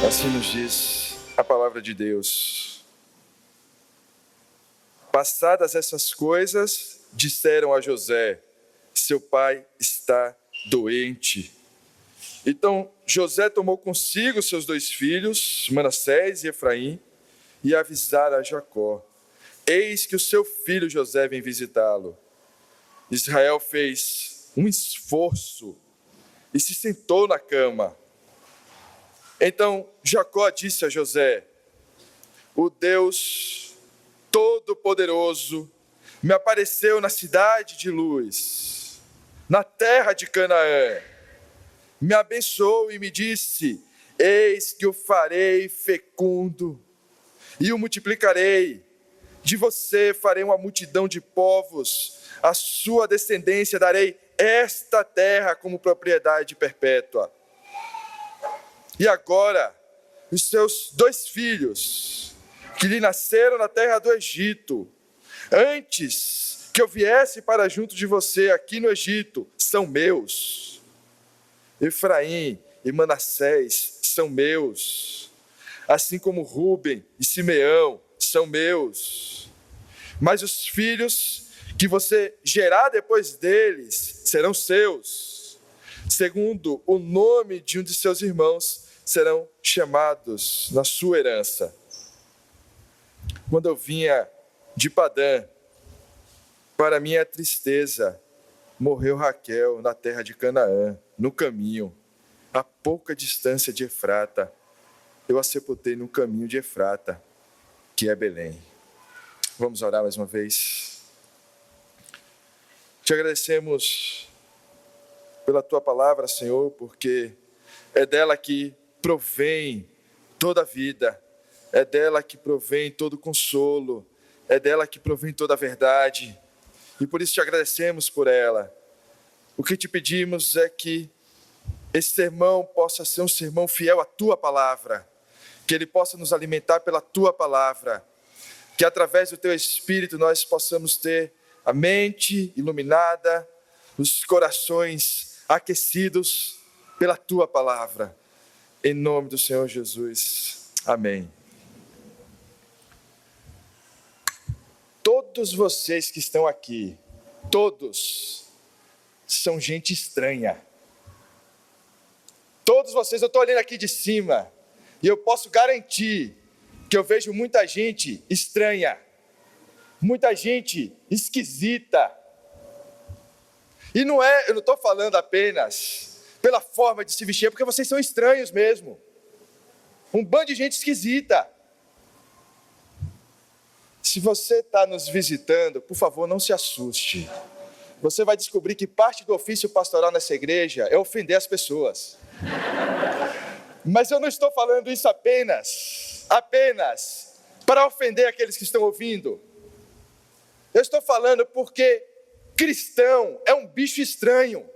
Assim nos diz a palavra de Deus. Passadas essas coisas, disseram a José: seu pai está doente. Então José tomou consigo seus 2 filhos, Manassés e Efraim, e avisaram a Jacó: eis que o seu filho José vem visitá-lo. Israel fez um esforço e se sentou na cama. Então Jacó disse a José: o Deus Todo-Poderoso me apareceu na cidade de Luz, na terra de Canaã. Me abençoou e me disse: eis que o farei fecundo e o multiplicarei. De você farei uma multidão de povos, a sua descendência darei esta terra como propriedade perpétua. E agora, os seus 2 filhos, que lhe nasceram na terra do Egito, antes que eu viesse para junto de você aqui no Egito, são meus. Efraim e Manassés são meus, assim como Rúben e Simeão são meus. Mas os filhos que você gerar depois deles serão seus. Segundo o nome de um de seus irmãos, serão chamados na sua herança. Quando eu vinha de Padã, para minha tristeza, morreu Raquel na terra de Canaã, no caminho, a pouca distância de Efrata. Eu a sepultei no caminho de Efrata, que é Belém. Vamos orar mais uma vez. Te agradecemos pela tua palavra, Senhor, porque é dela que provém toda a vida, é dela que provém todo o consolo, é dela que provém toda a verdade, e por isso te agradecemos por ela. O que te pedimos é que esse sermão possa ser um sermão fiel à tua palavra, que ele possa nos alimentar pela tua palavra, que através do teu Espírito nós possamos ter a mente iluminada, os corações aquecidos pela tua palavra. Em nome do Senhor Jesus. Amém. Todos vocês que estão aqui, todos, são gente estranha. Todos vocês, eu estou olhando aqui de cima, e eu posso garantir que eu vejo muita gente estranha, muita gente esquisita. E eu não estou falando apenas pela forma de se vestir, é porque vocês são estranhos mesmo. Um bando de gente esquisita. Se você está nos visitando, por favor, não se assuste. Você vai descobrir que parte do ofício pastoral nessa igreja é ofender as pessoas. Mas eu não estou falando isso apenas para ofender aqueles que estão ouvindo. Eu estou falando porque cristão é um bicho estranho.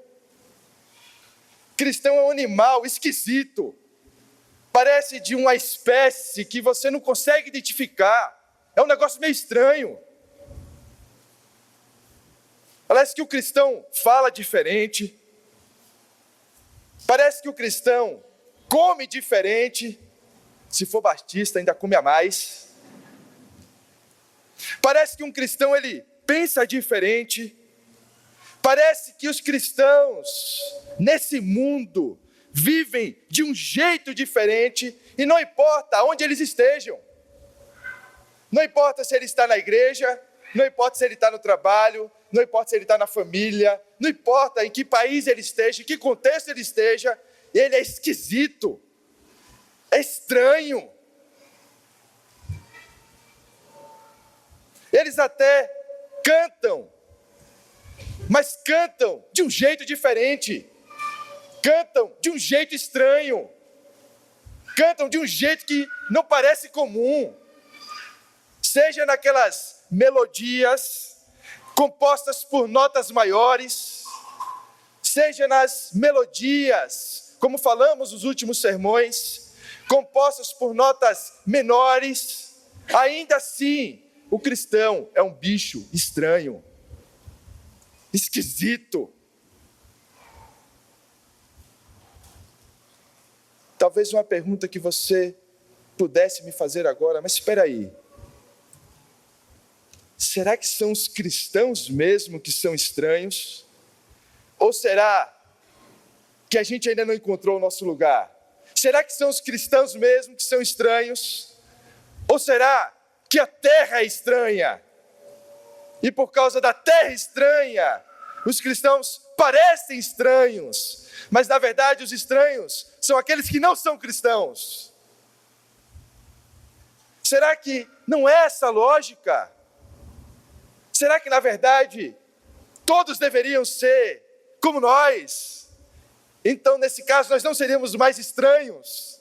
Cristão é um animal esquisito. Parece de uma espécie que você não consegue identificar. É um negócio meio estranho. Parece que o cristão fala diferente. Parece que o cristão come diferente. Se for batista, ainda come a mais. Parece que um cristão, ele pensa diferente. Parece que os cristãos, nesse mundo, vivem de um jeito diferente, e não importa onde eles estejam. Não importa se ele está na igreja, não importa se ele está no trabalho, não importa se ele está na família, não importa em que país ele esteja, em que contexto ele esteja, ele é esquisito, é estranho. Eles até cantam, mas cantam de um jeito diferente, cantam de um jeito estranho, cantam de um jeito que não parece comum, seja naquelas melodias compostas por notas maiores, seja nas melodias, como falamos nos últimos sermões, compostas por notas menores. Ainda assim, o cristão é um bicho estranho, esquisito. talvez uma pergunta que você pudesse me fazer agora, mas espera aí. Será que são os cristãos mesmo que são estranhos? Ou será que a gente ainda não encontrou o nosso lugar? Será que são os cristãos mesmo que são estranhos? Ou será que a terra é estranha? E por causa da terra estranha, os cristãos parecem estranhos, mas na verdade os estranhos são aqueles que não são cristãos. Será que não é essa a lógica? Será que na verdade todos deveriam ser como nós? Então nesse caso nós não seríamos mais estranhos?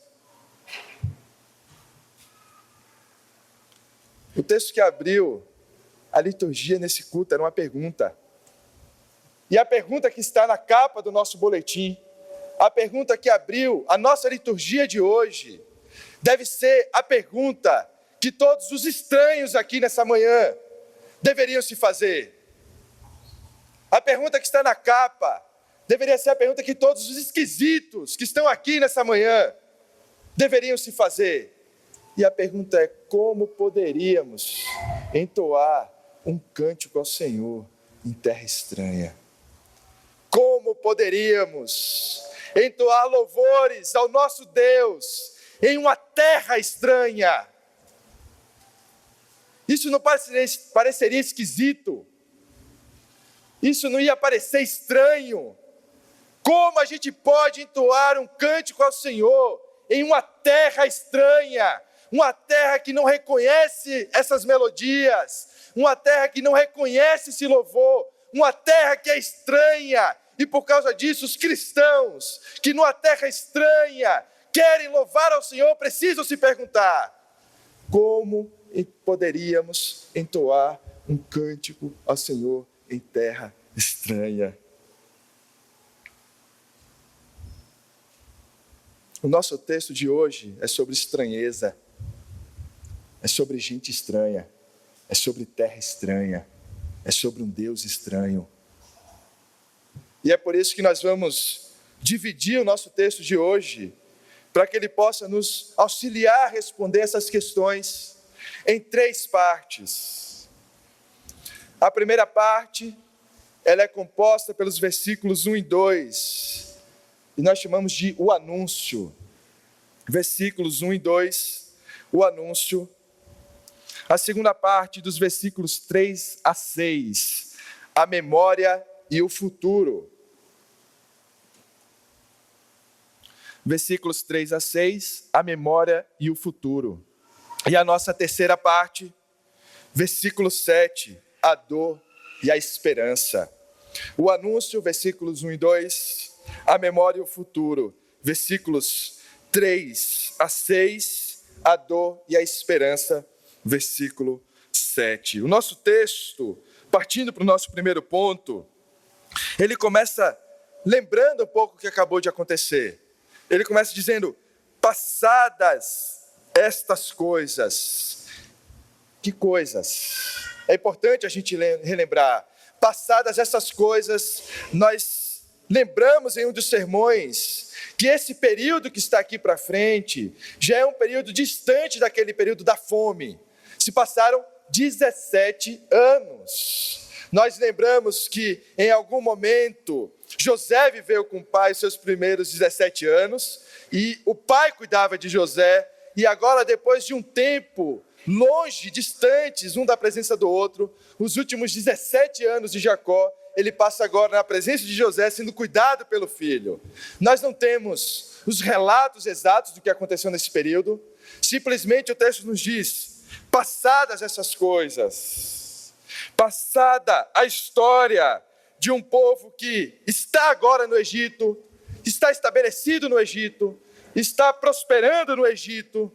O texto que abriu a liturgia nesse culto era uma pergunta. E a pergunta que está na capa do nosso boletim, a pergunta que abriu a nossa liturgia de hoje, deve ser a pergunta que todos os estranhos aqui nessa manhã deveriam se fazer. A pergunta que está na capa deveria ser a pergunta que todos os esquisitos que estão aqui nessa manhã deveriam se fazer. E a pergunta é: como poderíamos entoar um cântico ao Senhor em terra estranha? Como poderíamos entoar louvores ao nosso Deus em uma terra estranha? Isso não pareceria esquisito? Isso não ia parecer estranho? Como a gente pode entoar um cântico ao Senhor em uma terra estranha? Uma terra que não reconhece essas melodias, uma terra que não reconhece esse louvor, uma terra que é estranha. E por causa disso, os cristãos que numa terra estranha querem louvar ao Senhor precisam se perguntar: como poderíamos entoar um cântico ao Senhor em terra estranha? O nosso texto de hoje é sobre estranheza, é sobre gente estranha, é sobre terra estranha, é sobre um Deus estranho. E é por isso que nós vamos dividir o nosso texto de hoje, para que ele possa nos auxiliar a responder essas questões em 3 partes. A primeira parte, ela é composta pelos versículos 1 e 2, e nós chamamos de o anúncio. Versículos 1 e 2, o anúncio. A segunda parte, dos versículos 3 a 6, a memória e o futuro. Versículos 3 a 6, a memória e o futuro. E a nossa terceira parte, versículo 7, a dor e a esperança. O anúncio, versículos 1 e 2, a memória e o futuro. Versículos 3 a 6, a dor e a esperança. Versículo 7. O nosso texto, partindo para o nosso primeiro ponto, ele começa lembrando um pouco o que acabou de acontecer. Ele começa dizendo: passadas estas coisas. Que coisas? É importante a gente relembrar. Passadas essas coisas, nós lembramos em um dos sermões que esse período que está aqui para frente já é um período distante daquele período da fome. Se passaram 17 anos. Nós lembramos que em algum momento José viveu com o pai seus primeiros 17 anos, e o pai cuidava de José, e agora, depois de um tempo longe, distantes um da presença do outro, os últimos 17 anos de Jacó, ele passa agora na presença de José, sendo cuidado pelo filho. Nós não temos os relatos exatos do que aconteceu nesse período, simplesmente o texto nos diz: passadas essas coisas, passada a história de um povo que está agora no Egito, está estabelecido no Egito, está prosperando no Egito,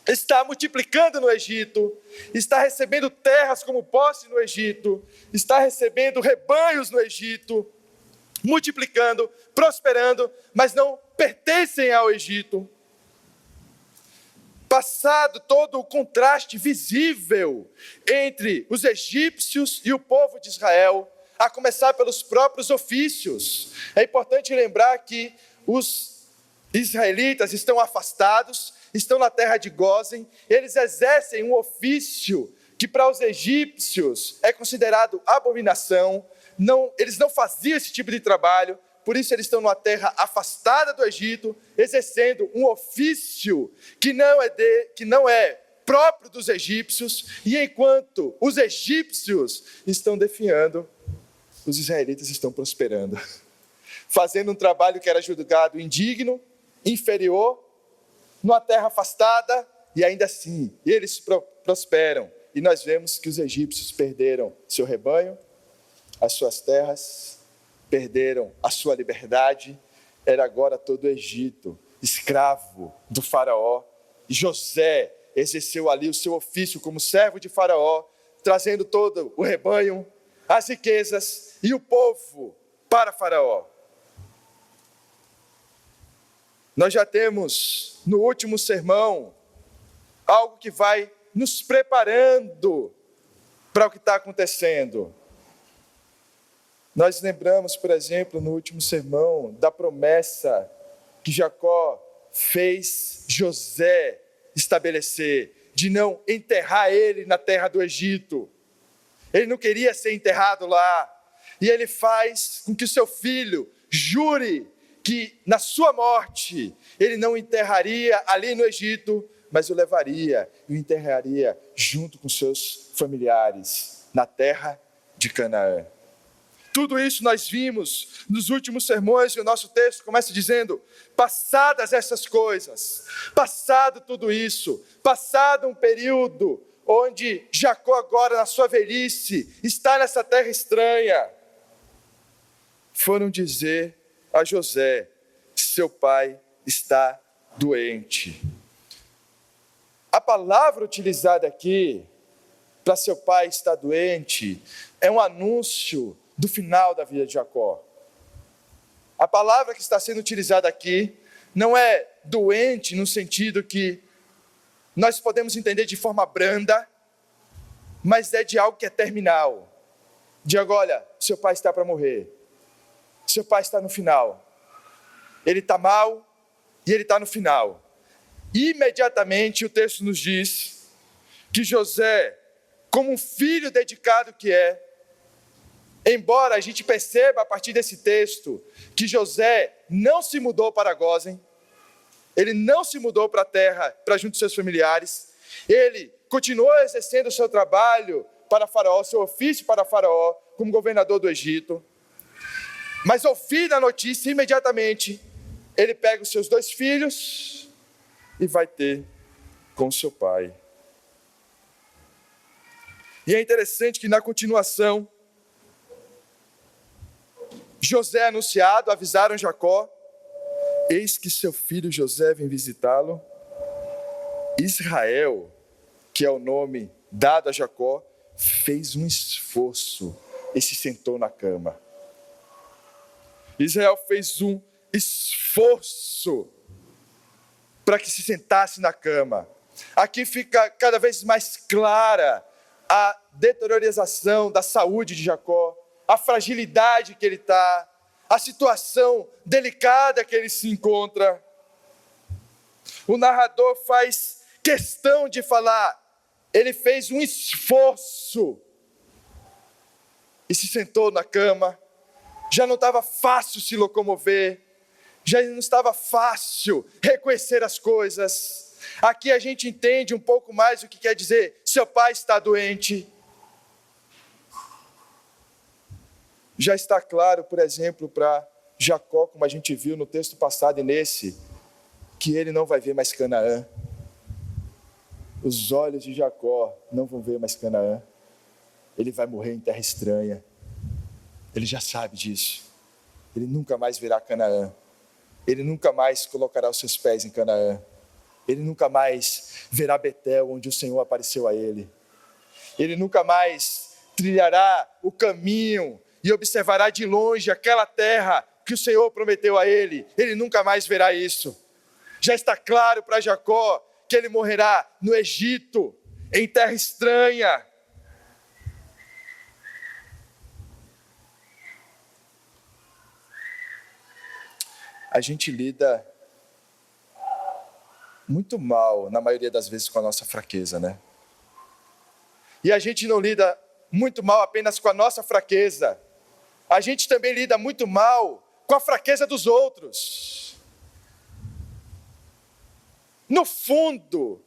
está multiplicando no Egito, está recebendo terras como posse no Egito, está recebendo rebanhos no Egito, multiplicando, prosperando, mas não pertencem ao Egito. Passado todo o contraste visível entre os egípcios e o povo de Israel, a começar pelos próprios ofícios. É importante lembrar que os israelitas estão afastados, estão na terra de Gósen, eles exercem um ofício que para os egípcios é considerado abominação, eles não faziam esse tipo de trabalho, por isso eles estão numa terra afastada do Egito, exercendo um ofício que não é próprio dos egípcios, e enquanto os egípcios estão definhando, os israelitas estão prosperando, fazendo um trabalho que era julgado indigno, inferior, numa terra afastada, e ainda assim, eles prosperam. E nós vemos que os egípcios perderam seu rebanho, as suas terras, perderam a sua liberdade, era agora todo o Egito, escravo do faraó. E José exerceu ali o seu ofício como servo de faraó, trazendo todo o rebanho, as riquezas e o povo para faraó. Nós já temos no último sermão algo que vai nos preparando para o que está acontecendo. Nós lembramos, por exemplo, no último sermão, da promessa que Jacó fez José estabelecer, de não enterrar ele na terra do Egito. Ele não queria ser enterrado lá. E ele faz com que o seu filho jure que na sua morte ele não enterraria ali no Egito, mas o levaria e o enterraria junto com seus familiares na terra de Canaã. Tudo isso nós vimos nos últimos sermões, e o nosso texto começa dizendo: passadas essas coisas, passado tudo isso, passado um período onde Jacó agora na sua velhice está nessa terra estranha, foram dizer a José: seu pai está doente. A palavra utilizada aqui para seu pai estar doente é um anúncio do final da vida de Jacó. A palavra que está sendo utilizada aqui não é doente no sentido que nós podemos entender de forma branda, mas é de algo que é terminal. De agora, olha, seu pai está para morrer. Seu pai está no final. Ele está mal e ele está no final. Imediatamente o texto nos diz que José, como um filho dedicado que é, embora a gente perceba a partir desse texto que José não se mudou para Gósen, ele não se mudou para a terra, para junto de seus familiares, ele continuou exercendo o seu trabalho para Faraó, seu ofício para Faraó, como governador do Egito. Mas ouvindo a notícia, imediatamente, ele pega os seus 2 filhos e vai ter com seu pai. E é interessante que na continuação, José é anunciado, avisaram Jacó: eis que seu filho José vem visitá-lo. Israel, que é o nome dado a Jacó, fez um esforço e se sentou na cama. Israel fez um esforço para que se sentasse na cama. Aqui fica cada vez mais clara a deteriorização da saúde de Jacó, a fragilidade que ele está, a situação delicada que ele se encontra. O narrador faz questão de falar, ele fez um esforço e se sentou na cama. Já não estava fácil se locomover, já não estava fácil reconhecer as coisas. Aqui a gente entende um pouco mais o que quer dizer: seu pai está doente. Já está claro, por exemplo, para Jacó, como a gente viu no texto passado e nesse, que ele não vai ver mais Canaã. Os olhos de Jacó não vão ver mais Canaã. Ele vai morrer em terra estranha. Ele já sabe disso. Ele nunca mais verá Canaã. Ele nunca mais colocará os seus pés em Canaã. Ele nunca mais verá Betel, onde o Senhor apareceu a ele. Ele nunca mais trilhará o caminho e observará de longe aquela terra que o Senhor prometeu a ele. Ele nunca mais verá isso. Já está claro para Jacó que ele morrerá no Egito, em terra estranha. A gente lida muito mal, na maioria das vezes, com a nossa fraqueza, né? E a gente não lida muito mal apenas com a nossa fraqueza. A gente também lida muito mal com a fraqueza dos outros. No fundo,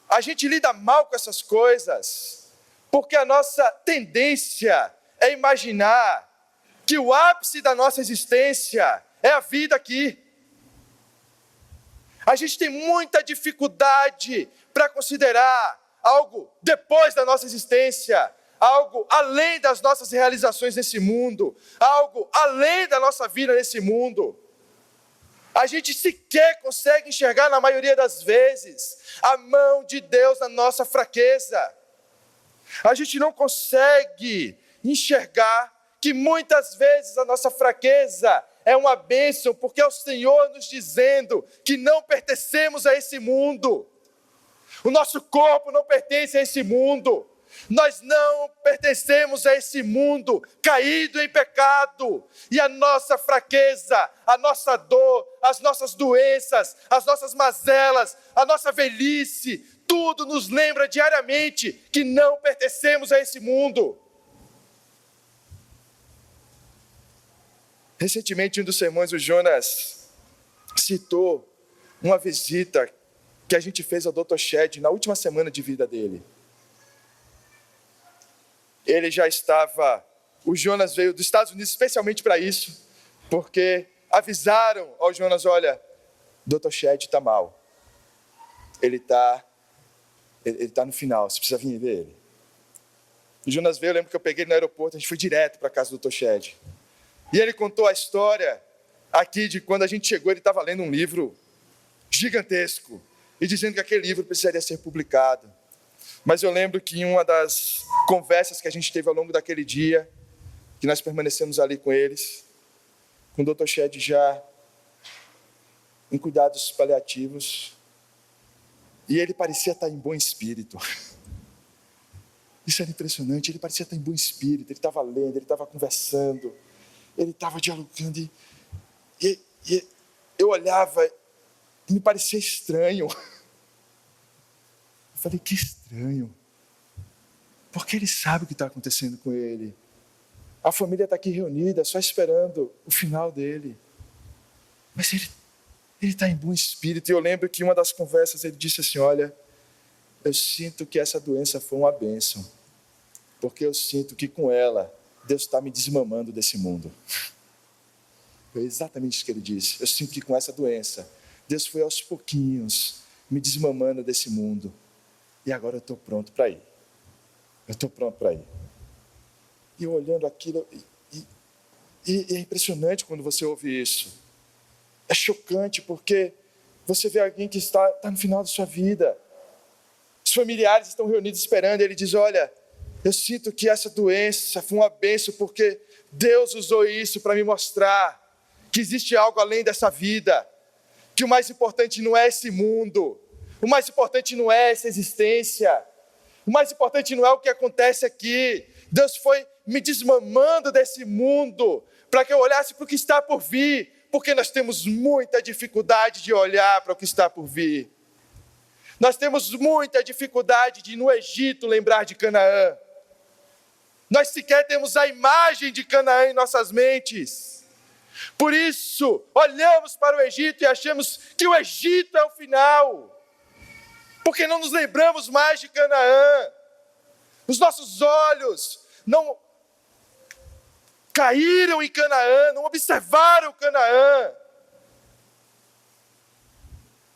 a gente lida mal com essas coisas, porque a nossa tendência é imaginar que o ápice da nossa existência é a vida aqui. A gente tem muita dificuldade para considerar algo depois da nossa existência, algo além das nossas realizações nesse mundo, algo além da nossa vida nesse mundo. A gente sequer consegue enxergar, na maioria das vezes, a mão de Deus na nossa fraqueza. A gente não consegue enxergar que muitas vezes a nossa fraqueza é uma bênção, porque é o Senhor nos dizendo que não pertencemos a esse mundo. O nosso corpo não pertence a esse mundo. Nós não pertencemos a esse mundo caído em pecado. E a nossa fraqueza, a nossa dor, as nossas doenças, as nossas mazelas, a nossa velhice, tudo nos lembra diariamente que não pertencemos a esse mundo. Recentemente, em um dos sermões, o Jonas citou uma visita que a gente fez ao Dr. Shed na última semana de vida dele. O Jonas veio dos Estados Unidos especialmente para isso, porque avisaram ao Jonas, olha, Dr. Shed está mal. Ele está no final, você precisa vir ver ele. O Jonas veio, eu lembro que eu peguei ele no aeroporto, a gente foi direto para a casa do Dr. Shed. E ele contou a história aqui de quando a gente chegou, ele estava lendo um livro gigantesco e dizendo que aquele livro precisaria ser publicado. Mas eu lembro que em uma das conversas que a gente teve ao longo daquele dia, que nós permanecemos ali com eles, com o Dr. Shed já em cuidados paliativos, e ele parecia estar em bom espírito. Isso era impressionante, ele parecia estar em bom espírito, ele estava lendo, ele estava conversando, ele estava dialogando, e eu olhava e me parecia estranho. Eu falei, que estranho, porque ele sabe o que está acontecendo com ele. A família está aqui reunida, só esperando o final dele. Mas ele está em bom espírito. E eu lembro que em uma das conversas ele disse assim, olha, eu sinto que essa doença foi uma bênção, porque eu sinto que com ela, Deus está me desmamando desse mundo. Foi exatamente isso que ele disse. Eu sinto que com essa doença, Deus foi aos pouquinhos me desmamando desse mundo. E agora eu estou pronto para ir. Eu estou pronto para ir. E eu olhando aquilo, e é impressionante quando você ouve isso. É chocante porque você vê alguém que está no final da sua vida. Os familiares estão reunidos esperando, e ele diz, olha, eu sinto que essa doença foi uma bênção, porque Deus usou isso para me mostrar que existe algo além dessa vida, que o mais importante não é esse mundo, o mais importante não é essa existência, o mais importante não é o que acontece aqui. Deus foi me desmamando desse mundo para que eu olhasse para o que está por vir, porque nós temos muita dificuldade de olhar para o que está por vir. Nós temos muita dificuldade de, no Egito, lembrar de Canaã. Nós sequer temos a imagem de Canaã em nossas mentes. Por isso, olhamos para o Egito e achamos que o Egito é o final, porque não nos lembramos mais de Canaã. Os nossos olhos não caíram em Canaã, não observaram Canaã.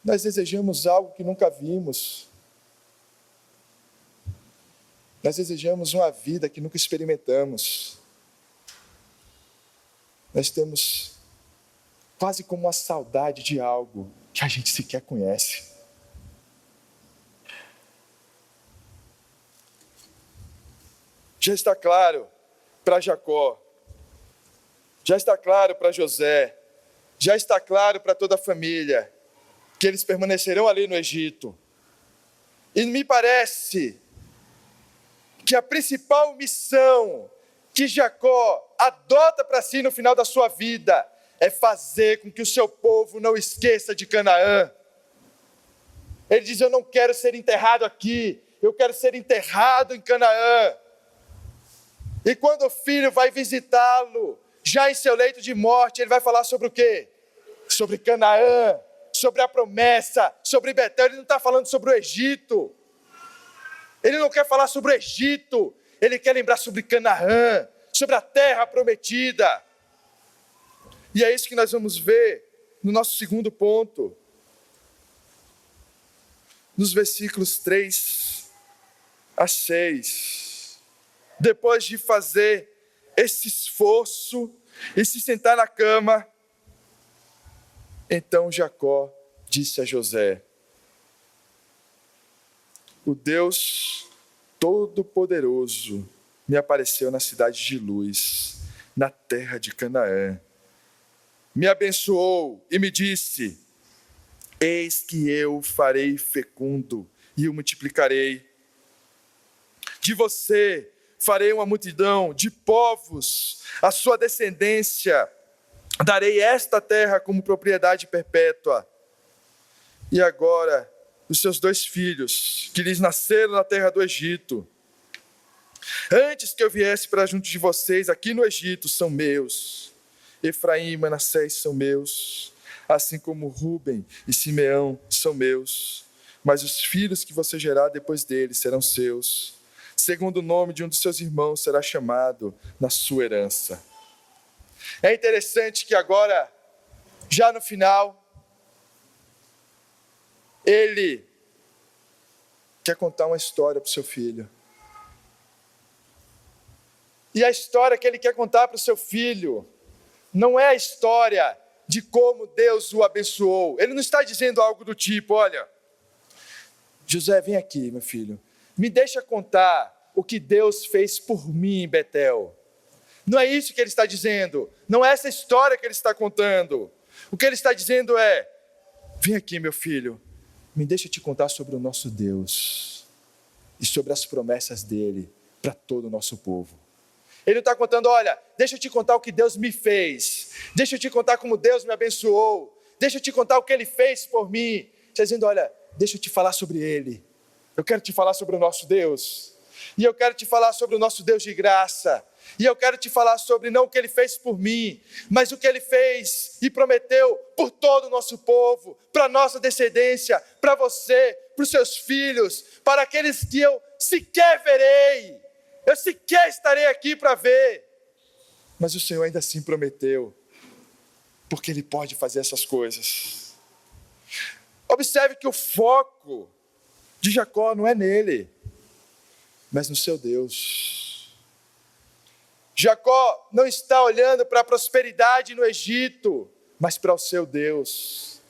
Nós desejamos algo que nunca vimos. Nós desejamos uma vida que nunca experimentamos. Nós temos quase como uma saudade de algo que a gente sequer conhece. Já está claro para Jacó, já está claro para José, já está claro para toda a família, que eles permanecerão ali no Egito. E me parece que a principal missão que Jacó adota para si no final da sua vida é fazer com que o seu povo não esqueça de Canaã. Ele diz: eu não quero ser enterrado aqui, eu quero ser enterrado em Canaã. E quando o filho vai visitá-lo, já em seu leito de morte, ele vai falar sobre o quê? Sobre Canaã, sobre a promessa, sobre Betel. Ele não está falando sobre o Egito. Ele não quer falar sobre o Egito, ele quer lembrar sobre Canaã, sobre a terra prometida. E é isso que nós vamos ver no nosso segundo ponto. Nos versículos 3 a 6. Depois de fazer esse esforço e se sentar na cama, então Jacó disse a José: o Deus Todo-Poderoso me apareceu na cidade de Luz, na terra de Canaã. Me abençoou e me disse: eis que eu farei fecundo e o multiplicarei. De você farei uma multidão de povos, a sua descendência. Darei esta terra como propriedade perpétua. E agora, os seus 2 filhos, que lhes nasceram na terra do Egito, antes que eu viesse para junto de vocês aqui no Egito, são meus. Efraim e Manassés são meus, assim como Rúben e Simeão são meus. Mas os filhos que você gerar depois deles serão seus. Segundo o nome de um dos seus irmãos será chamado na sua herança. É interessante que agora, já no final, ele quer contar uma história para o seu filho. E a história que ele quer contar para o seu filho não é a história de como Deus o abençoou. Ele não está dizendo algo do tipo: olha, José, vem aqui, meu filho, me deixa contar o que Deus fez por mim em Betel. Não é isso que ele está dizendo. Não é essa história que ele está contando. O que ele está dizendo é: vem aqui, meu filho, me deixa te contar sobre o nosso Deus e sobre as promessas dele para todo o nosso povo. Ele não está contando: olha, deixa eu te contar o que Deus me fez, deixa eu te contar como Deus me abençoou, deixa eu te contar o que ele fez por mim. Ele está dizendo: olha, deixa eu te falar sobre ele, eu quero te falar sobre o nosso Deus, e eu quero te falar sobre o nosso Deus de graça, e eu quero te falar sobre não o que ele fez por mim, mas o que ele fez e prometeu por todo o nosso povo, para a nossa descendência, para você, para os seus filhos, para aqueles que eu sequer verei. Eu sequer estarei aqui para ver. Mas o Senhor ainda assim prometeu, porque Ele pode fazer essas coisas. Observe que o foco de Jacó não é nele, mas no seu Deus. Jacó não está olhando para a prosperidade no Egito, mas para o seu Deus.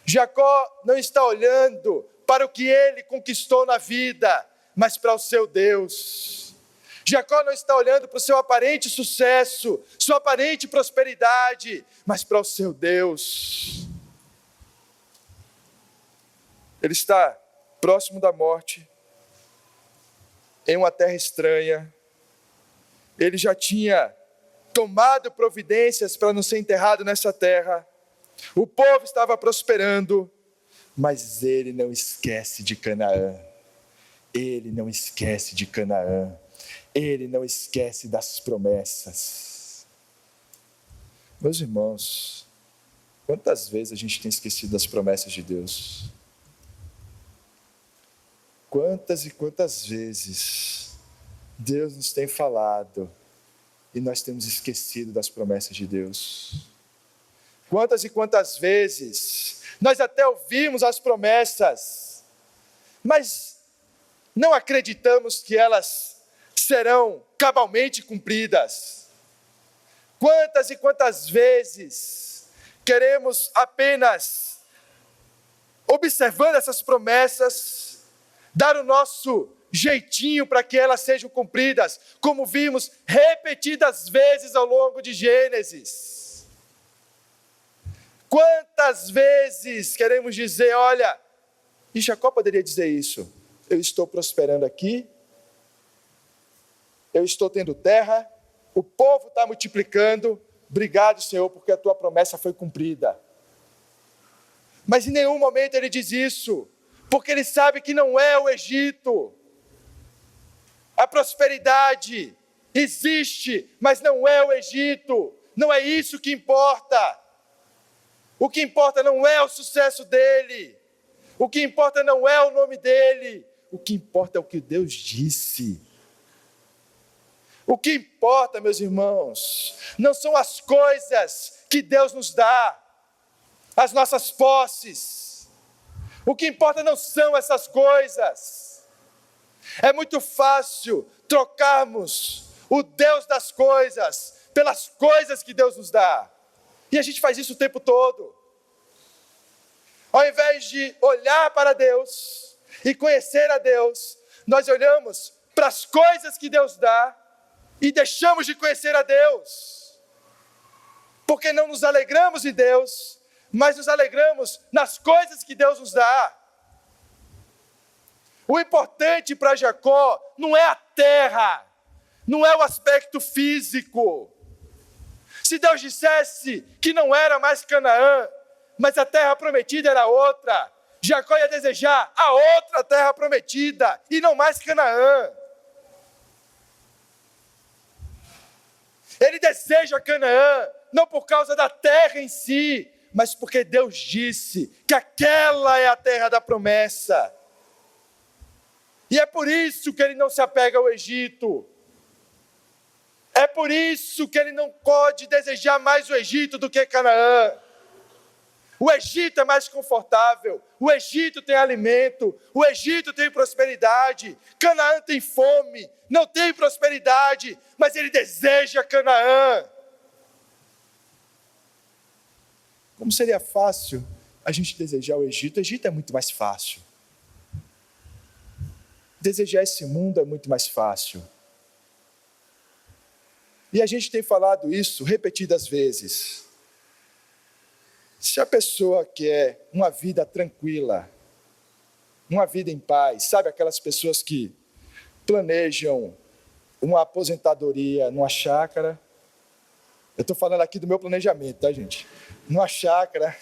Jacó não está olhando para o que ele conquistou na vida, mas para o seu Deus. Jacó não está olhando para o seu aparente sucesso, sua aparente prosperidade, mas para o seu Deus. Ele está próximo da morte, em uma terra estranha. Ele já tinha tomado providências para não ser enterrado nessa terra. O povo estava prosperando, mas ele não esquece de Canaã. Ele não esquece de Canaã. Ele não esquece das promessas. Meus irmãos, quantas vezes a gente tem esquecido das promessas de Deus? Quantas e quantas vezes Deus nos tem falado e nós temos esquecido das promessas de Deus? Quantas e quantas vezes nós até ouvimos as promessas, mas não acreditamos que elas serão cabalmente cumpridas? Quantas e quantas vezes queremos apenas, observando essas promessas, dar o nosso jeitinho para que elas sejam cumpridas, como vimos repetidas vezes ao longo de Gênesis? Quantas vezes queremos dizer: olha, e Jacó poderia dizer isso: eu estou prosperando aqui, eu estou tendo terra, o povo está multiplicando, obrigado, Senhor, porque a tua promessa foi cumprida. Mas em nenhum momento ele diz isso, porque ele sabe que não é o Egito. A prosperidade existe, mas não é o Egito. Não é isso que importa. O que importa não é o sucesso dele. O que importa não é o nome dele. O que importa é o que Deus disse. O que importa, meus irmãos, não são as coisas que Deus nos dá, as nossas posses. O que importa não são essas coisas. É muito fácil trocarmos o Deus das coisas pelas coisas que Deus nos dá. E a gente faz isso o tempo todo. Ao invés de olhar para Deus e conhecer a Deus, nós olhamos para as coisas que Deus dá e deixamos de conhecer a Deus. Porque não nos alegramos em Deus, mas nos alegramos nas coisas que Deus nos dá. O importante para Jacó não é a terra, não é o aspecto físico. Se Deus dissesse que não era mais Canaã, mas a terra prometida era outra, Jacó ia desejar a outra terra prometida e não mais Canaã. Ele deseja Canaã, não por causa da terra em si, mas porque Deus disse que aquela é a terra da promessa. E é por isso que ele não se apega ao Egito. É por isso que ele não pode desejar mais o Egito do que Canaã. O Egito é mais confortável, o Egito tem alimento, o Egito tem prosperidade, Canaã tem fome, não tem prosperidade, mas ele deseja Canaã. Como seria fácil a gente desejar o Egito? O Egito é muito mais fácil. Desejar esse mundo é muito mais fácil. E a gente tem falado isso repetidas vezes. Se a pessoa quer uma vida tranquila, uma vida em paz, sabe aquelas pessoas que planejam uma aposentadoria numa chácara? Eu estou falando aqui do meu planejamento, tá, gente? Numa chácara,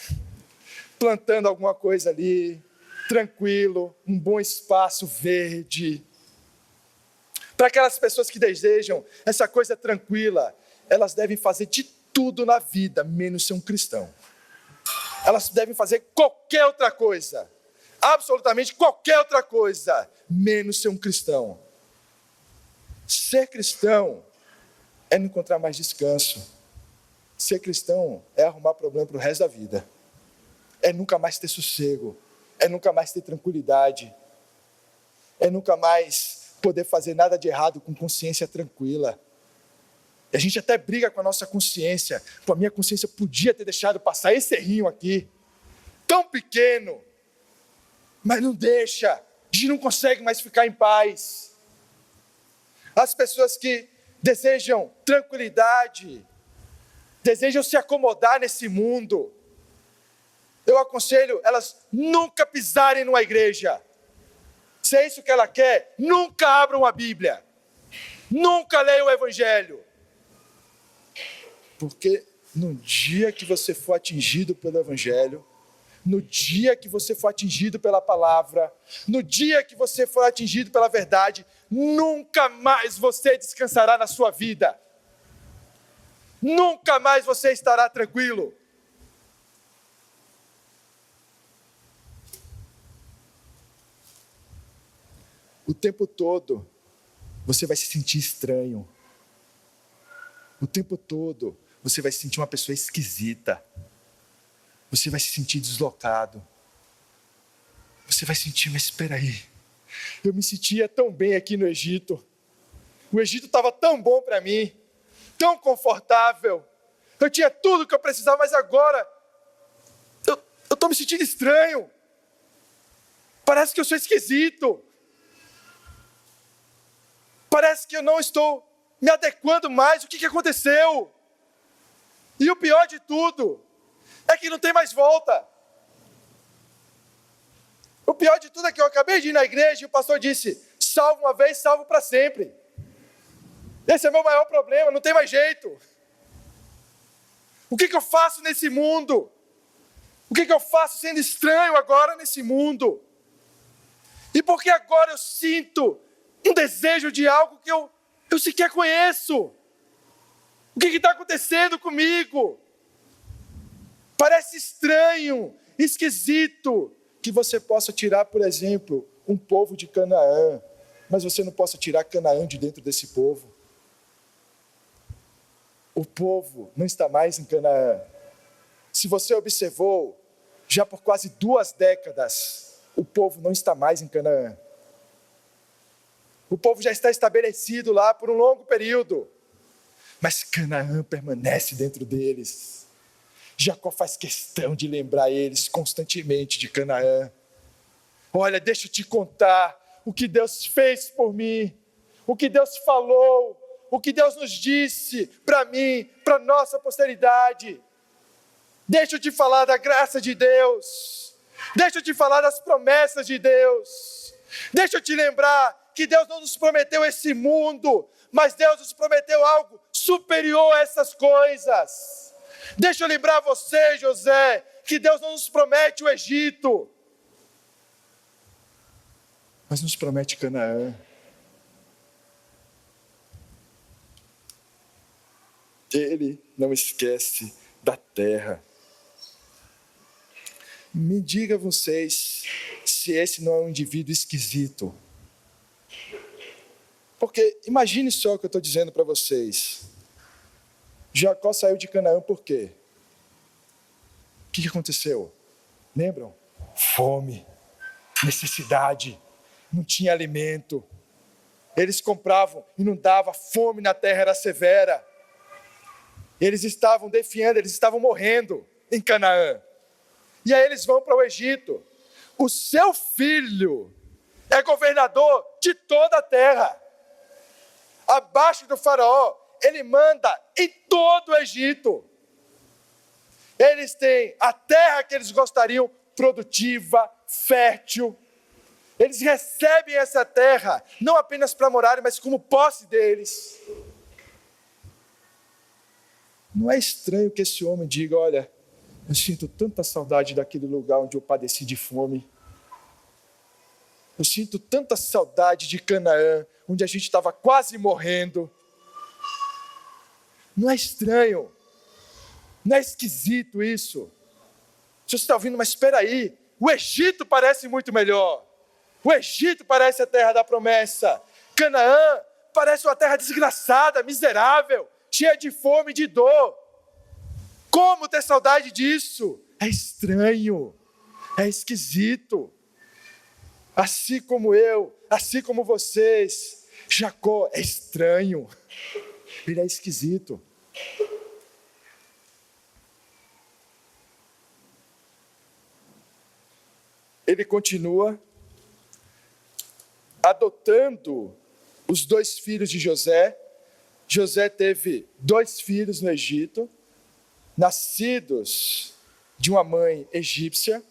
plantando alguma coisa ali, tranquilo, um bom espaço verde. Para aquelas pessoas que desejam essa coisa tranquila, elas devem fazer de tudo na vida, menos ser um cristão. Elas devem fazer qualquer outra coisa, absolutamente qualquer outra coisa, menos ser um cristão. Ser cristão é não encontrar mais descanso. Ser cristão é arrumar problema para o resto da vida. É nunca mais ter sossego. É nunca mais ter tranquilidade. É nunca mais poder fazer nada de errado com consciência tranquila. E a gente até briga com a nossa consciência. Pô, a minha consciência podia ter deixado passar esse errinho aqui. Tão pequeno. Mas não deixa. A gente não consegue mais ficar em paz. As pessoas que desejam tranquilidade, desejam se acomodar nesse mundo, eu aconselho elas nunca pisarem numa igreja. Se é isso que ela quer, nunca abram a Bíblia. Nunca leiam o Evangelho. Porque no dia que você for atingido pelo Evangelho, no dia que você for atingido pela palavra, no dia que você for atingido pela verdade, nunca mais você descansará na sua vida. Nunca mais você estará tranquilo. O tempo todo você vai se sentir estranho. O tempo todo você vai se sentir uma pessoa esquisita. Você vai se sentir deslocado. Você vai sentir, mas espera aí. Eu me sentia tão bem aqui no Egito. O Egito estava tão bom para mim. Tão confortável. Eu tinha tudo que eu precisava, mas agora eu estou me sentindo estranho. Parece que eu sou esquisito. Parece que eu não estou me adequando mais. O que aconteceu? E o pior de tudo é que não tem mais volta. O pior de tudo é que eu acabei de ir na igreja e o pastor disse: salvo uma vez, salvo para sempre. Esse é o meu maior problema, não tem mais jeito. O que eu faço nesse mundo? O que eu faço sendo estranho agora nesse mundo? E porque agora eu sinto um desejo de algo que eu sequer conheço. O que está acontecendo comigo? Parece estranho, esquisito, que você possa tirar, por exemplo, um povo de Canaã, mas você não possa tirar Canaã de dentro desse povo. O povo não está mais em Canaã. Se você observou, já por quase 2 décadas, o povo não está mais em Canaã. O povo já está estabelecido lá por um longo período, mas Canaã permanece dentro deles. Jacó faz questão de lembrar eles constantemente de Canaã. Olha, deixa eu te contar o que Deus fez por mim, o que Deus falou, o que Deus nos disse para mim, para nossa posteridade. Deixa eu te falar da graça de Deus. Deixa eu te falar das promessas de Deus. Deixa eu te lembrar que Deus não nos prometeu esse mundo, mas Deus nos prometeu algo superior a essas coisas. Deixa eu lembrar você, José, que Deus não nos promete o Egito, mas nos promete Canaã. Ele não esquece da terra. Me diga vocês se esse não é um indivíduo esquisito. Porque imagine só o que eu estou dizendo para vocês. Jacó saiu de Canaã por quê? O que aconteceu? Lembram? Fome, necessidade, não tinha alimento. Eles compravam e não dava, fome na terra era severa. Eles estavam definhando, eles estavam morrendo em Canaã. E aí eles vão para o Egito. O seu filho é governador de toda a terra. Abaixo do faraó, ele manda em todo o Egito. Eles têm a terra que eles gostariam, produtiva, fértil. Eles recebem essa terra, não apenas para morarem, mas como posse deles. Não é estranho que esse homem diga, olha, eu sinto tanta saudade daquele lugar onde eu padeci de fome. Eu sinto tanta saudade de Canaã, onde a gente estava quase morrendo. Não é estranho, não é esquisito isso. Você está ouvindo, mas espera aí, o Egito parece muito melhor. O Egito parece a terra da promessa. Canaã parece uma terra desgraçada, miserável, cheia de fome e de dor. Como ter saudade disso? É estranho, é esquisito. Assim como eu, assim como vocês, Jacó é estranho, ele é esquisito. Ele continua adotando os 2 filhos de José. José teve 2 filhos no Egito, nascidos de uma mãe egípcia.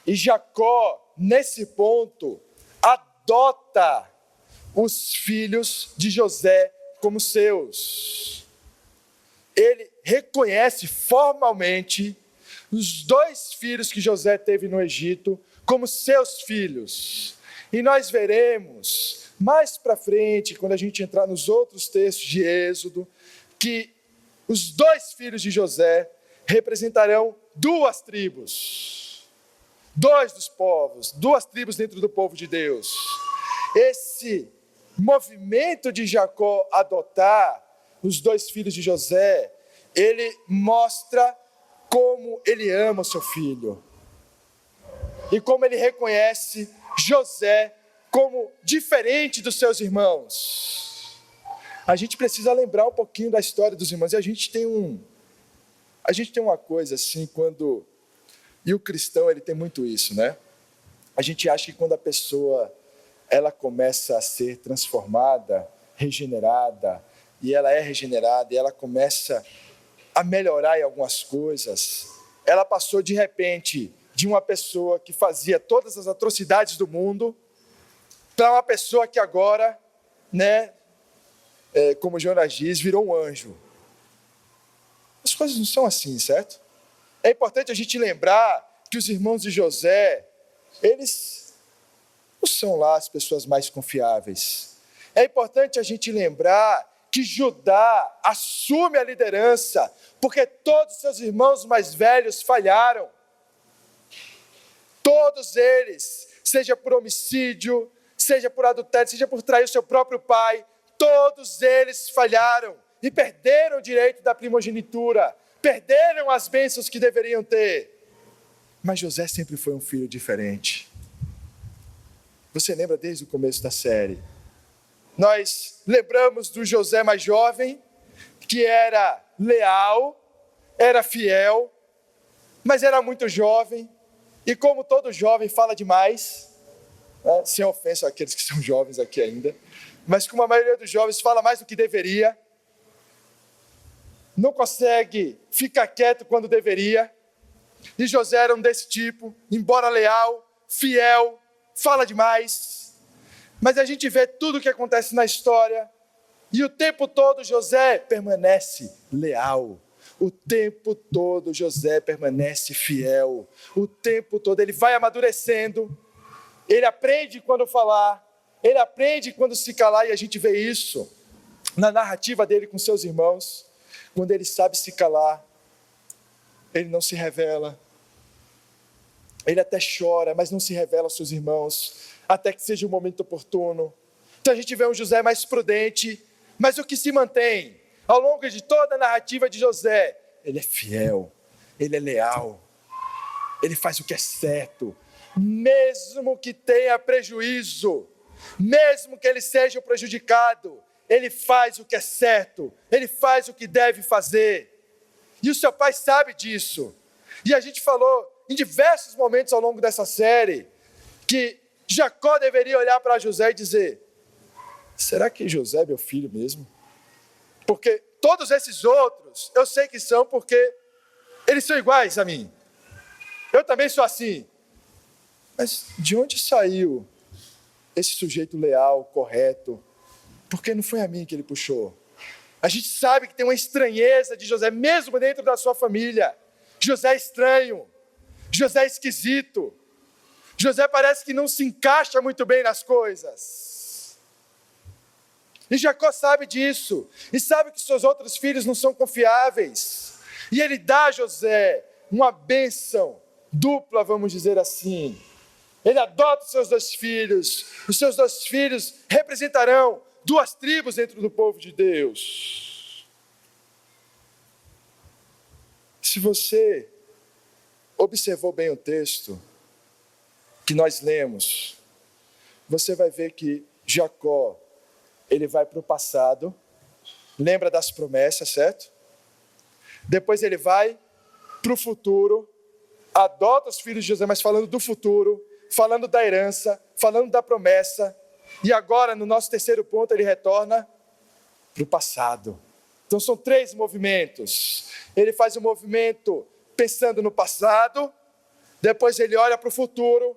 E Jacó, nesse ponto, adota os filhos de José como seus. Ele reconhece formalmente os 2 filhos que José teve no Egito como seus filhos. E nós veremos mais para frente, quando a gente entrar nos outros textos de Êxodo, que os 2 filhos de José representarão 2 tribos. 2 dos povos, 2 tribos dentro do povo de Deus. Esse movimento de Jacó adotar os 2 filhos de José, ele mostra como ele ama o seu filho. E como ele reconhece José como diferente dos seus irmãos. A gente precisa lembrar um pouquinho da história dos irmãos. E a gente tem uma coisa assim, e o cristão, ele tem muito isso, né? A gente acha que quando a pessoa, ela começa a ser transformada, regenerada, e ela é regenerada, e ela começa a melhorar em algumas coisas, ela passou de repente de uma pessoa que fazia todas as atrocidades do mundo, para uma pessoa que agora, né, como Jonas diz, virou um anjo. As coisas não são assim, certo? É importante a gente lembrar que os irmãos de José, eles não são lá as pessoas mais confiáveis. É importante a gente lembrar que Judá assume a liderança, porque todos seus irmãos mais velhos falharam. Todos eles, seja por homicídio, seja por adultério, seja por trair o seu próprio pai, todos eles falharam e perderam o direito da primogenitura, perderam as bênçãos que deveriam ter. Mas José sempre foi um filho diferente. Você lembra desde o começo da série? Nós lembramos do José mais jovem, que era leal, era fiel, mas era muito jovem, e como todo jovem fala demais, né? Sem ofensa àqueles que são jovens aqui ainda, mas como a maioria dos jovens fala mais do que deveria, não consegue ficar quieto quando deveria, e José era um desse tipo, embora leal, fiel, fala demais, mas a gente vê tudo o que acontece na história, e o tempo todo José permanece leal, o tempo todo José permanece fiel, o tempo todo ele vai amadurecendo, ele aprende quando falar, ele aprende quando se calar, e a gente vê isso na narrativa dele com seus irmãos. Quando ele sabe se calar, ele não se revela, ele até chora, mas não se revela aos seus irmãos, até que seja o momento oportuno. Então a gente vê um José mais prudente, mas o que se mantém ao longo de toda a narrativa de José, ele é fiel, ele é leal, ele faz o que é certo, mesmo que tenha prejuízo, mesmo que ele seja o prejudicado, ele faz o que é certo, ele faz o que deve fazer, e o seu pai sabe disso, e a gente falou em diversos momentos ao longo dessa série, que Jacó deveria olhar para José e dizer, será que José é meu filho mesmo? Porque todos esses outros, eu sei que são, porque eles são iguais a mim, eu também sou assim, mas de onde saiu esse sujeito leal, correto? Porque não foi a mim que ele puxou. A gente sabe que tem uma estranheza de José, mesmo dentro da sua família. José é estranho, José é esquisito, José parece que não se encaixa muito bem nas coisas. E Jacó sabe disso, e sabe que seus outros filhos não são confiáveis. E ele dá a José uma bênção dupla, vamos dizer assim. Ele adota os seus dois filhos representarão 2 tribos dentro do povo de Deus. Se você observou bem o texto que nós lemos, você vai ver que Jacó, ele vai para o passado, lembra das promessas, certo? Depois ele vai para o futuro, adota os filhos de José, mas falando do futuro, falando da herança, falando da promessa, e agora no nosso terceiro ponto ele retorna para o passado. Então são 3 movimentos, ele faz um movimento pensando no passado, depois ele olha para o futuro,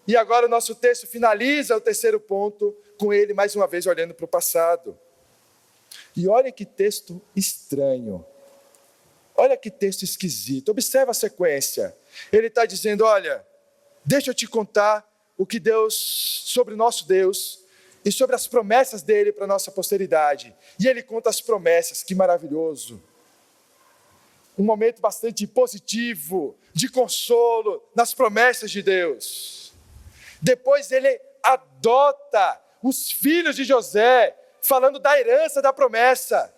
e agora o nosso texto finaliza o terceiro ponto, com ele mais uma vez olhando para o passado. E olha que texto estranho, olha que texto esquisito, observa a sequência, ele está dizendo, olha, deixa eu te contar o que Deus, sobre o nosso Deus, e sobre as promessas dele para a nossa posteridade. E ele conta as promessas, que maravilhoso. Um momento bastante positivo, de consolo, nas promessas de Deus. Depois ele adota os filhos de José, falando da herança da promessa.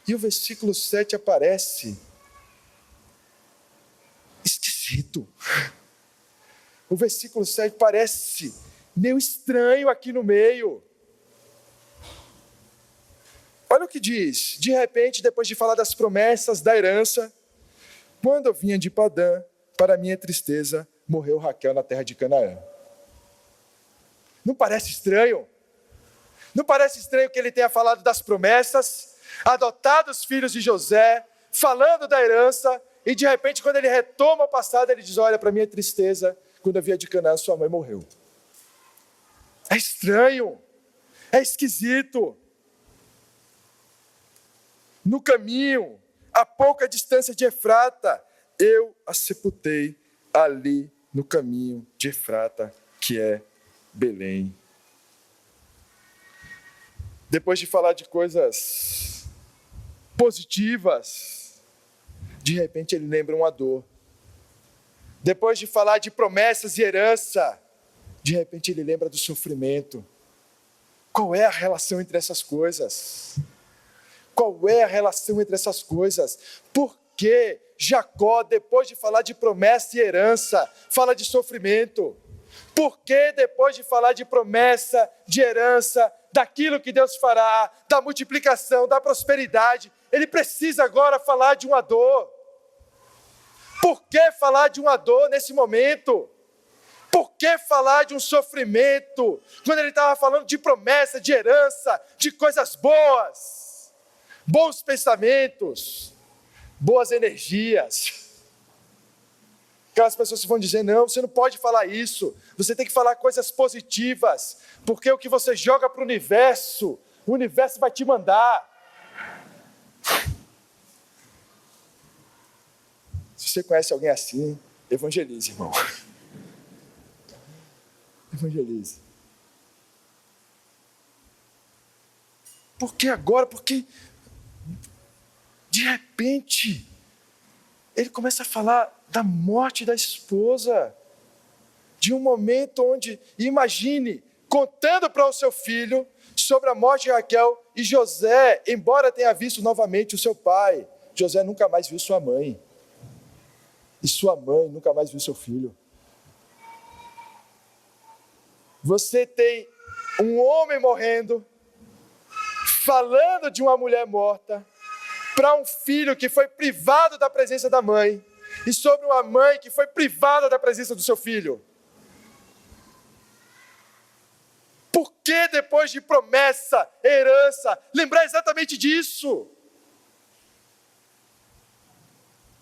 E o versículo 7 aparece esquisito. O versículo 7 parece meio estranho aqui no meio. Olha o que diz. De repente, depois de falar das promessas, da herança, quando eu vinha de Padã, para minha tristeza, morreu Raquel na terra de Canaã. Não parece estranho? Não parece estranho que ele tenha falado das promessas, adotado os filhos de José, falando da herança, e de repente, quando ele retoma o passado, ele diz, olha, para minha tristeza, quando eu vinha de Canaã, sua mãe morreu. É estranho, é esquisito. No caminho, a pouca distância de Efrata, eu a sepultei ali no caminho de Efrata, que é Belém. Depois de falar de coisas positivas, de repente ele lembra uma dor. Depois de falar de promessas e herança, de repente ele lembra do sofrimento. Qual é a relação entre essas coisas? Qual é a relação entre essas coisas? Por que Jacó, depois de falar de promessa e herança, fala de sofrimento? Por que depois de falar de promessa, de herança, daquilo que Deus fará, da multiplicação, da prosperidade, ele precisa agora falar de uma dor? Por que falar de uma dor nesse momento? Por que falar de um sofrimento, quando ele estava falando de promessa, de herança, de coisas boas, bons pensamentos, boas energias? Aquelas pessoas que vão dizer, não, você não pode falar isso, você tem que falar coisas positivas, porque o que você joga para o universo vai te mandar. Se você conhece alguém assim, evangelize, irmão. Evangelize. Por que agora? Porque de repente ele começa a falar da morte da esposa, de um momento onde, imagine, contando para o seu filho sobre a morte de Raquel, e José, embora tenha visto novamente o seu pai, José nunca mais viu sua mãe, e sua mãe nunca mais viu seu filho. Você tem um homem morrendo, falando de uma mulher morta, para um filho que foi privado da presença da mãe, e sobre uma mãe que foi privada da presença do seu filho. Por que depois de promessa, herança, lembrar exatamente disso?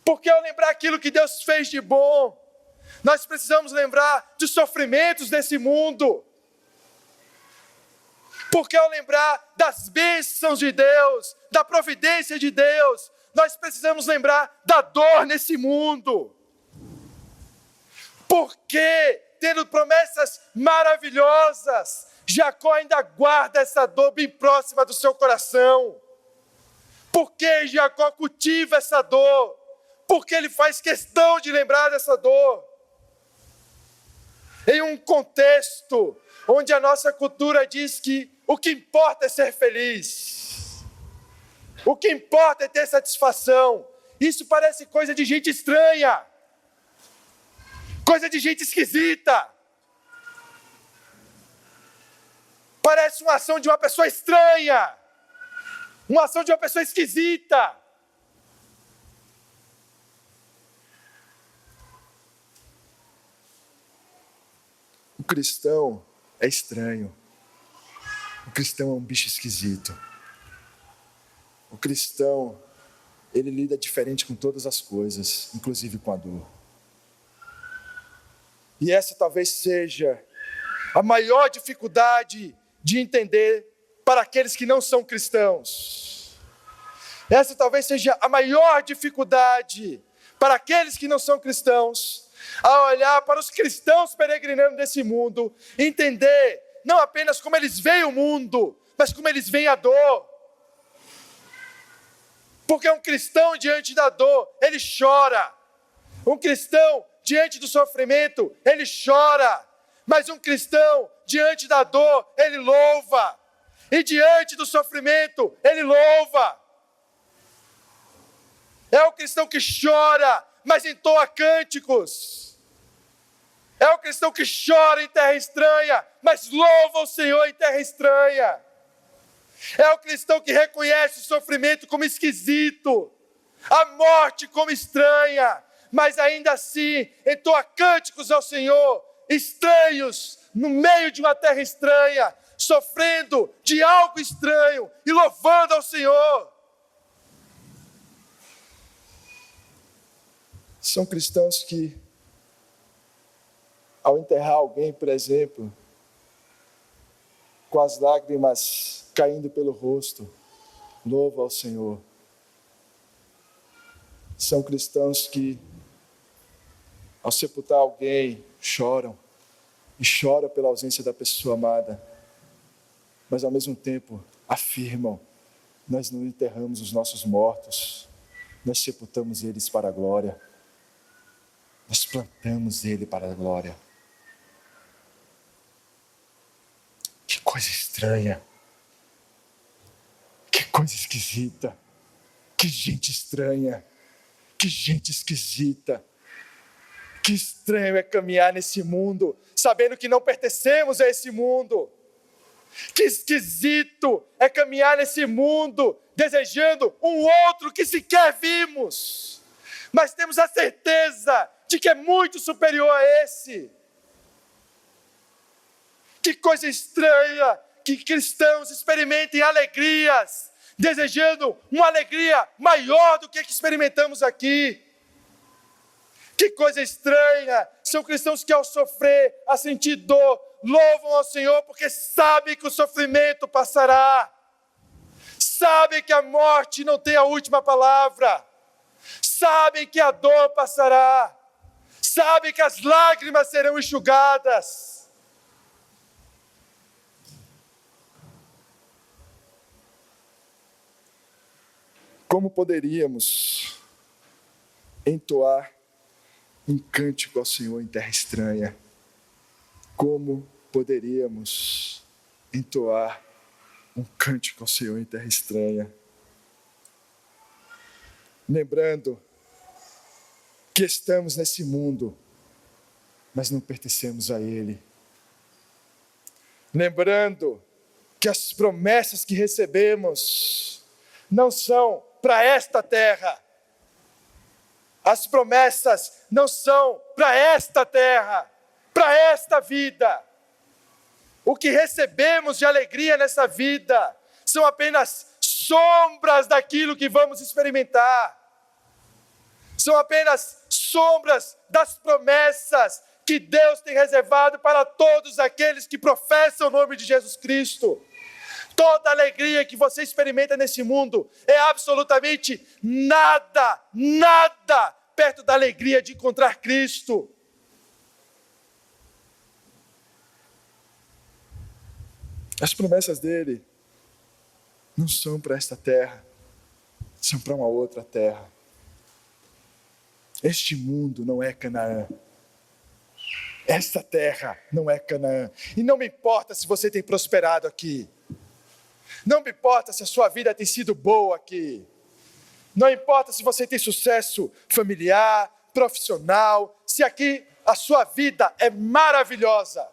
Porque ao lembrar aquilo que Deus fez de bom, nós precisamos lembrar dos sofrimentos desse mundo. Porque ao lembrar das bênçãos de Deus, da providência de Deus, nós precisamos lembrar da dor nesse mundo. Porque, tendo promessas maravilhosas, Jacó ainda guarda essa dor bem próxima do seu coração. Porque Jacó cultiva essa dor. Porque ele faz questão de lembrar dessa dor. Em um contexto onde a nossa cultura diz que o que importa é ser feliz. O que importa é ter satisfação. Isso parece coisa de gente estranha. Coisa de gente esquisita. Parece uma ação de uma pessoa estranha. Uma ação de uma pessoa esquisita. O cristão é estranho. O cristão é um bicho esquisito. O cristão, ele lida diferente com todas as coisas, inclusive com a dor. E essa talvez seja a maior dificuldade de entender para aqueles que não são cristãos. Essa talvez seja a maior dificuldade para aqueles que não são cristãos, a olhar para os cristãos peregrinando nesse mundo, entender não apenas como eles veem o mundo, mas como eles veem a dor. Porque um cristão diante da dor, ele chora. Um cristão diante do sofrimento, ele chora. Mas um cristão diante da dor, ele louva. E diante do sofrimento, ele louva. É o cristão que chora, mas entoa cânticos. É o cristão que chora em terra estranha, mas louva o Senhor em terra estranha. É o cristão que reconhece o sofrimento como esquisito, a morte como estranha, mas ainda assim entoa cânticos ao Senhor, estranhos, no meio de uma terra estranha, sofrendo de algo estranho e louvando ao Senhor. São cristãos que, ao enterrar alguém, por exemplo, com as lágrimas caindo pelo rosto, louva ao Senhor. São cristãos que, ao sepultar alguém, choram. e choram pela ausência da pessoa amada, mas ao mesmo tempo afirmam: nós não enterramos os nossos mortos, nós sepultamos eles para a glória, nós plantamos ele para a glória. Que coisa estranha, que coisa esquisita, que gente estranha, que gente esquisita. Que estranho é caminhar nesse mundo, sabendo que não pertencemos a esse mundo. Que esquisito é caminhar nesse mundo, desejando um outro que sequer vimos, mas temos a certeza de que é muito superior a esse. Que coisa estranha que cristãos experimentem alegrias, desejando uma alegria maior do que experimentamos aqui. Que coisa estranha, são cristãos que ao sofrer, a sentir dor, louvam ao Senhor porque sabem que o sofrimento passará, sabem que a morte não tem a última palavra, sabem que a dor passará, sabem que as lágrimas serão enxugadas. Como poderíamos entoar um cântico ao Senhor em terra estranha? Como poderíamos entoar um cântico ao Senhor em terra estranha? Lembrando que estamos nesse mundo, mas não pertencemos a Ele. Lembrando que as promessas que recebemos não são para esta terra. As promessas não são para esta terra, para esta vida. O que recebemos de alegria nessa vida são apenas sombras daquilo que vamos experimentar. São apenas sombras das promessas que Deus tem reservado para todos aqueles que professam o nome de Jesus Cristo. Toda alegria que você experimenta nesse mundo é absolutamente nada perto da alegria de encontrar Cristo. As promessas dele não são para esta terra, são para uma outra terra. Este mundo não é Canaã. Esta terra não é Canaã. E não me importa se você tem prosperado aqui. Não me importa se a sua vida tem sido boa aqui. Não importa se você tem sucesso familiar, profissional, se aqui a sua vida é maravilhosa.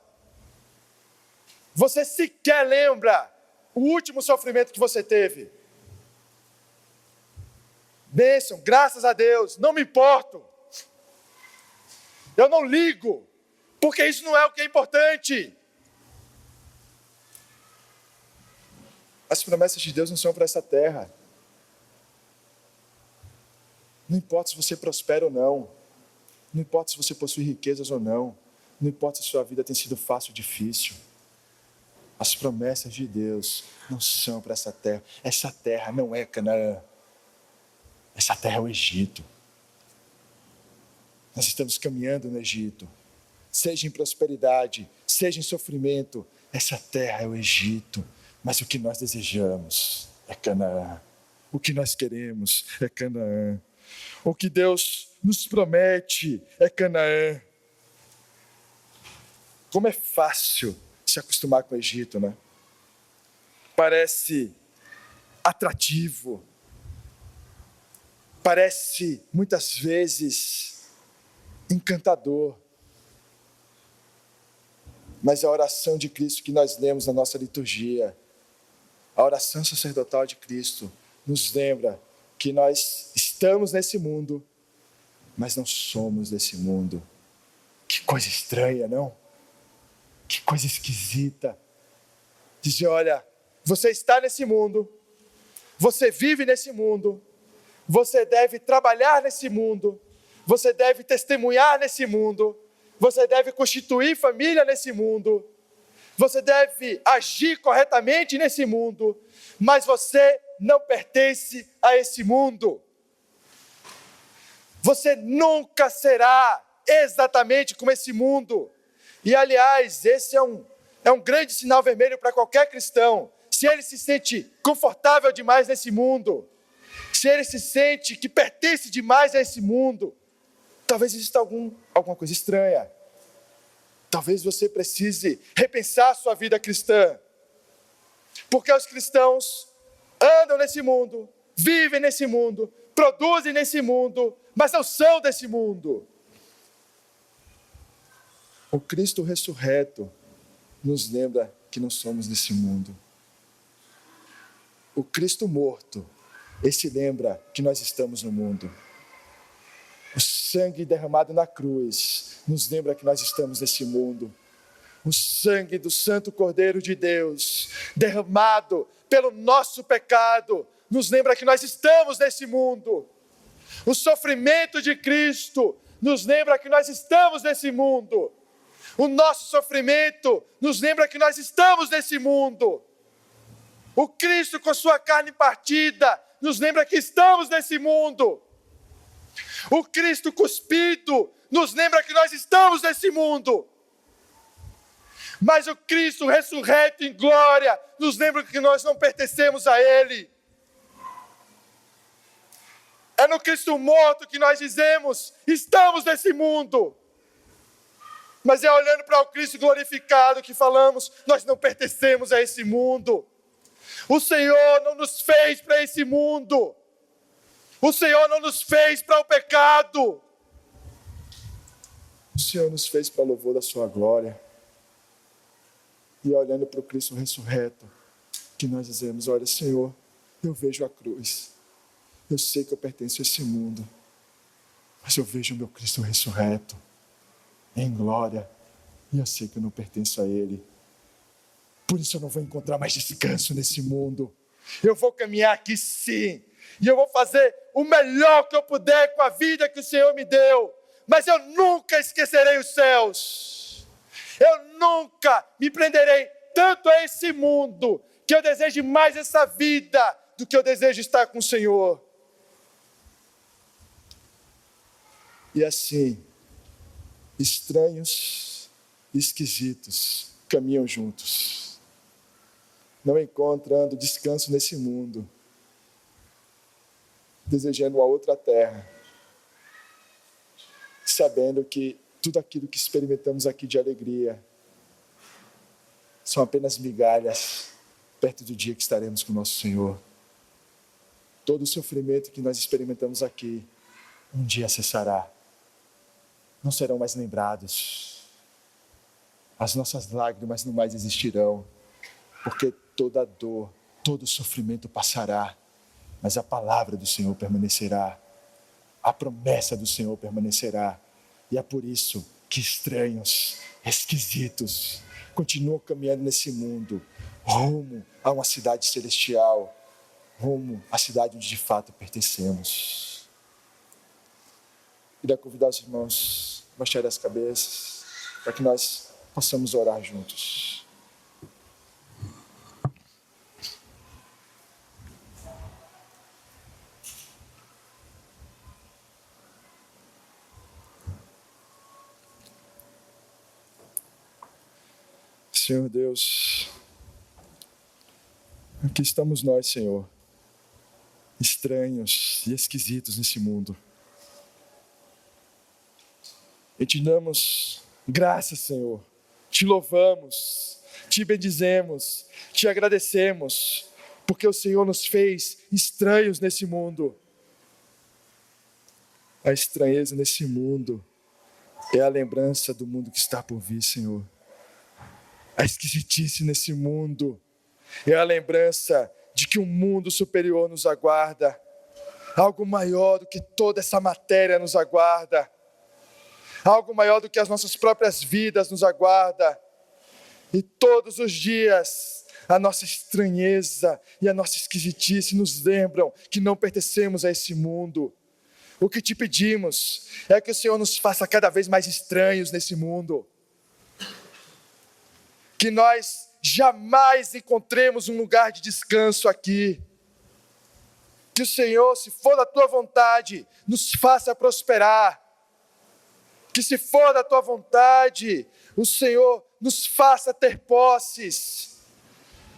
Você sequer lembra o último sofrimento que você teve. Bênção, graças a Deus, não me importo. Eu não ligo, porque isso não é o que é importante. As promessas de Deus não são para essa terra. Não importa se você prospera ou não. Não importa se você possui riquezas ou não. Não importa se a sua vida tem sido fácil ou difícil. As promessas de Deus não são para essa terra. Essa terra não é Canaã. Essa terra é o Egito. Nós estamos caminhando no Egito. Seja em prosperidade, seja em sofrimento. Essa terra é o Egito. Mas o que nós desejamos é Canaã. O que nós queremos é Canaã. O que Deus nos promete é Canaã. Como é fácil se acostumar com o Egito, né? Parece atrativo. Parece, muitas vezes, encantador. Mas a oração de Cristo que nós lemos na nossa liturgia, a oração sacerdotal de Cristo, nos lembra que nós estamos nesse mundo, mas não somos desse mundo. Que coisa estranha, não? Que coisa esquisita. Dizer, olha, você está nesse mundo, você vive nesse mundo, você deve trabalhar nesse mundo, você deve testemunhar nesse mundo, você deve constituir família nesse mundo, você deve agir corretamente nesse mundo, mas você não pertence a esse mundo. Você nunca será exatamente como esse mundo. E, aliás, esse é um grande sinal vermelho para qualquer cristão. Se ele se sente confortável demais nesse mundo, se ele se sente que pertence demais a esse mundo, talvez exista alguma coisa estranha. Talvez você precise repensar a sua vida cristã. Porque os cristãos andam nesse mundo, vivem nesse mundo, produzem nesse mundo, mas não são desse mundo. O Cristo ressurreto nos lembra que não somos desse mundo. O Cristo morto, esse lembra que nós estamos no mundo. O sangue derramado na cruz nos lembra que nós estamos nesse mundo. O sangue do Santo Cordeiro de Deus, derramado pelo nosso pecado, nos lembra que nós estamos nesse mundo. O sofrimento de Cristo nos lembra que nós estamos nesse mundo. O nosso sofrimento nos lembra que nós estamos nesse mundo. O Cristo com sua carne partida nos lembra que estamos nesse mundo. O Cristo cuspido nos lembra que nós estamos nesse mundo. Mas o Cristo ressurreto em glória nos lembra que nós não pertencemos a Ele. É no Cristo morto que nós dizemos, estamos nesse mundo. Mas é olhando para o Cristo glorificado que falamos, nós não pertencemos a esse mundo. O Senhor não nos fez para esse mundo. O Senhor não nos fez para o pecado. O Senhor nos fez para o louvor da sua glória. E olhando para o Cristo ressurreto, que nós dizemos, olha, Senhor, eu vejo a cruz. Eu sei que eu pertenço a esse mundo. Mas eu vejo o meu Cristo ressurreto, em glória. E eu sei que eu não pertenço a Ele. Por isso eu não vou encontrar mais descanso nesse mundo. Eu vou caminhar aqui sim. E eu vou fazer o melhor que eu puder com a vida que o Senhor me deu. Mas eu nunca esquecerei os céus. Eu nunca me prenderei tanto a esse mundo, que eu deseje mais essa vida do que eu desejo estar com o Senhor. E assim, estranhos e esquisitos caminham juntos. Não encontrando descanso nesse mundo, desejando uma outra terra, sabendo que tudo aquilo que experimentamos aqui de alegria são apenas migalhas perto do dia que estaremos com o nosso Senhor. Todo o sofrimento que nós experimentamos aqui um dia cessará, não serão mais lembrados, as nossas lágrimas não mais existirão, porque toda dor, todo sofrimento passará, mas a palavra do Senhor permanecerá, a promessa do Senhor permanecerá. E é por isso que estranhos, esquisitos, continuam caminhando nesse mundo, rumo a uma cidade celestial, rumo à cidade onde de fato pertencemos. Queria convidar os irmãos a baixarem as cabeças, para que nós possamos orar juntos. Senhor Deus, aqui estamos nós, Senhor, estranhos e esquisitos nesse mundo. E te damos graças, Senhor, te louvamos, te bendizemos, te agradecemos, porque o Senhor nos fez estranhos nesse mundo. A estranheza nesse mundo é a lembrança do mundo que está por vir, Senhor. A esquisitice nesse mundo é a lembrança de que um mundo superior nos aguarda, algo maior do que toda essa matéria nos aguarda, algo maior do que as nossas próprias vidas nos aguarda. E todos os dias a nossa estranheza e a nossa esquisitice nos lembram que não pertencemos a esse mundo. O que te pedimos é que o Senhor nos faça cada vez mais estranhos nesse mundo, que nós jamais encontremos um lugar de descanso aqui. Que o Senhor, se for da tua vontade, nos faça prosperar. Que se for da tua vontade, o Senhor nos faça ter posses.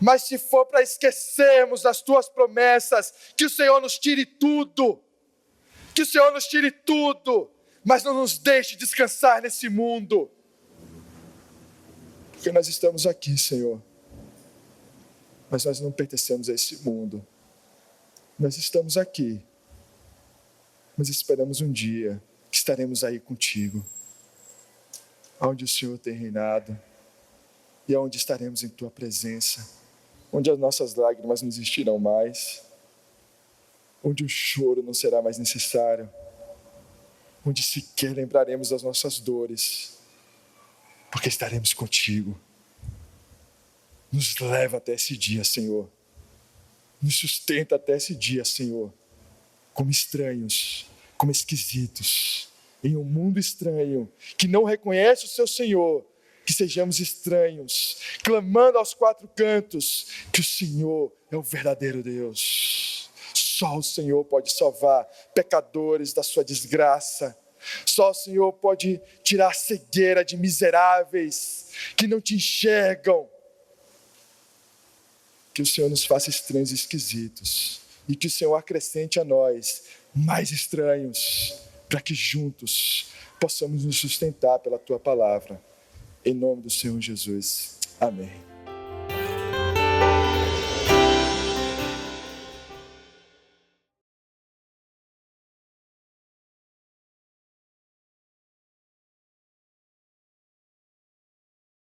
Mas se for para esquecermos das tuas promessas, que o Senhor nos tire tudo. Que o Senhor nos tire tudo, mas não nos deixe descansar nesse mundo. Porque nós estamos aqui, Senhor, mas nós não pertencemos a esse mundo. Nós estamos aqui, mas esperamos um dia que estaremos aí contigo, onde o Senhor tem reinado, e onde estaremos em tua presença, onde as nossas lágrimas não existirão mais, onde o choro não será mais necessário, onde sequer lembraremos das nossas dores, porque estaremos contigo. Nos leva até esse dia, Senhor. Nos sustenta até esse dia, Senhor, como estranhos, como esquisitos, em um mundo estranho, que não reconhece o seu Senhor, que sejamos estranhos, clamando aos quatro cantos, que o Senhor é o verdadeiro Deus. Só o Senhor pode salvar pecadores da sua desgraça. Só o Senhor pode tirar a cegueira de miseráveis que não te enxergam. Que o Senhor nos faça estranhos e esquisitos. E que o Senhor acrescente a nós mais estranhos, para que juntos possamos nos sustentar pela tua palavra. Em nome do Senhor Jesus. Amém.